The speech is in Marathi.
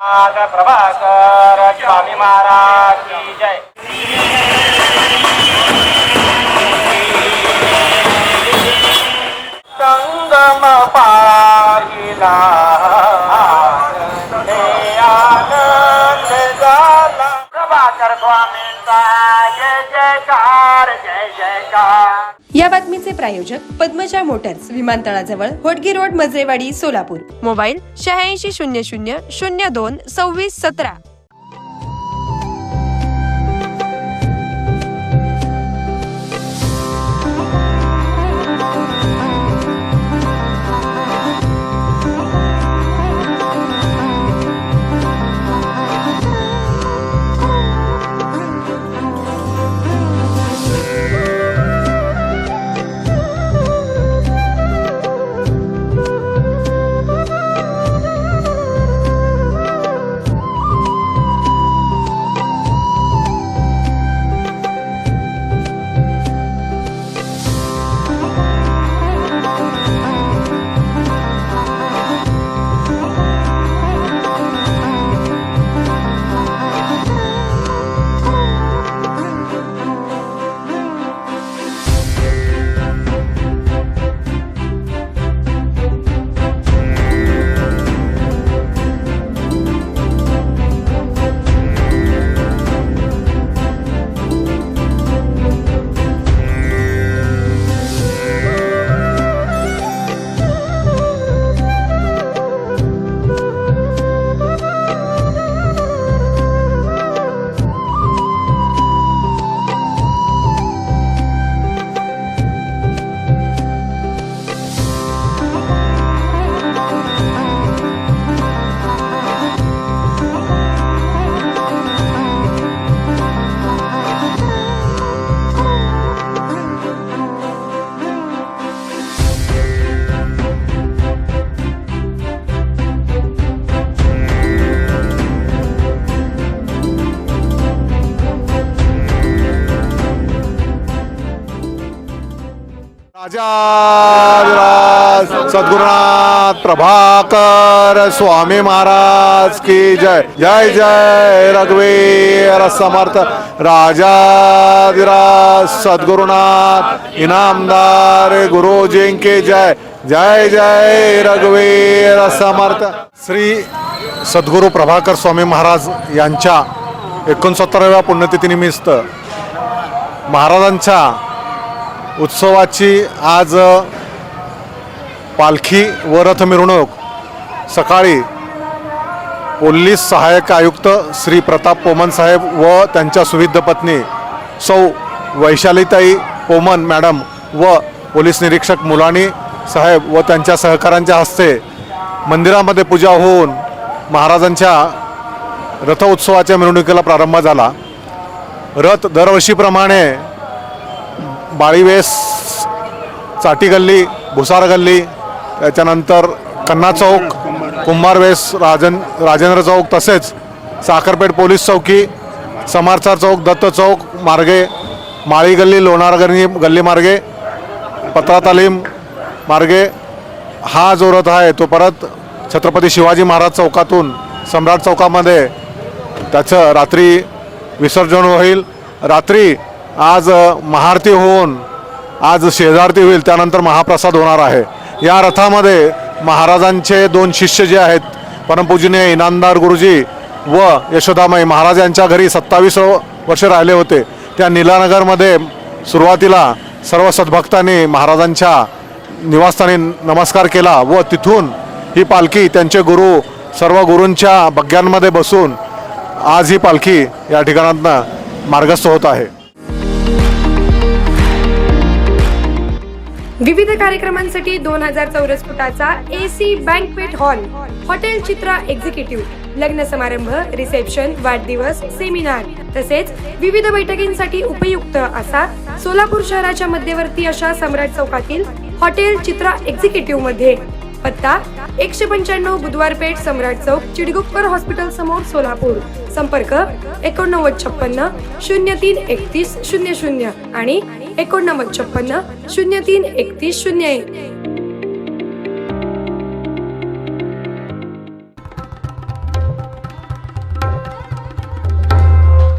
प्रभाकर स्वामी महाराज की जय। संगम पाहिला आनंद झाला। प्रभाकर स्वामींचा जय जयकार जय जयकार। या बातमीचे प्रायोजक पद्मजा मोटर्स, विमानतळाजवळ होटगी रोड, मजरेवाडी, सोलापूर। मोबाईल 8600 02 26 17। राजाधिराज सद्गुरुनाथ प्रभाकर स्वामी महाराज की जय। जय जय रघुवीर समर्थ राजाधिराज सद्गुरुनाथ इनामदार गुरुजी की जय। जय जय रघुवीर समर्थ। श्री सद्गुरु प्रभाकर स्वामी महाराज यांच्या 69व्या पुण्यतिथीनिमित्त महाराजांच्या उत्सवाची आज पालखी व रथ मिरवणूक सकाळी पोलीस सहाय्यक आयुक्त श्री प्रताप पोमन साहेब व त्यांच्या सुविध पत्नी सौ वैशालीताई पोमन मॅडम व पोलीस निरीक्षक मुलानी साहेब व त्यांच्या सहकाऱ्यांच्या हस्ते मंदिरामध्ये पूजा होऊन महाराजांच्या रथ उत्सवाच्या मिरवणुकीला प्रारंभ झाला। रथ दरवर्षीप्रमाणे बाळीवेस, चाटी गल्ली, भुसार गल्ली, त्याच्यानंतर कन्ना चौक, कुंभारवेस, राजेंद्र चौक, तसेच साखरपेठ पोलीस चौकी, समारचार चौक, दत्त चौक मार्गे, माळी गल्ली, लोणार गल्ली मार्गे, पत्रा तालीम मार्गे हा जो रथ आहे तो परत छत्रपती शिवाजी महाराज चौकातून सम्राट चौकामध्ये त्याचं रात्री विसर्जन होईल। रात्री आज महाआरती होऊन आज शेजारती होईल, त्यानंतर महाप्रसाद होणार आहे। या रथामध्ये महाराजांचे 2 शिष्य जे आहेत, परमपूजनीय इनामदार गुरुजी व यशोदामाई महाराज यांच्या घरी 27 वर्ष राहिले होते, त्या नीलानगरमध्ये सुरुवातीला सर्व सद्भक्तांनी महाराजांच्या निवासस्थानी नमस्कार केला व तिथून ही पालखी त्यांचे गुरु सर्व गुरूंच्या बग्ग्यांमध्ये बसून आज ही पालखी या ठिकाणातून मार्गस्थ होत आहे। विविध कार्यक्रमांसाठी 2000 चौरस फुटाचा AC बँकवेट हॉल, हॉटेल चित्रा एक्झिक्युटिव्ह, लग्न समारंभ, रिसेप्शन, वाढदिवस, सेमिनार तसेच विविध बैठकींसाठी उपयुक्त असा सोलापूर शहराच्या मध्यवर्ती अशा सम्राट चौकातील हॉटेल चित्रा एक्झिक्युटिव्ह मध्ये पत्ता 195 बुधवार पेठ, सम्राट चौक, चिडगुप्कर हॉस्पिटल समोर, सोलापूर। संपर्क 8956 03 31 00 आणि 8956 03 31 01।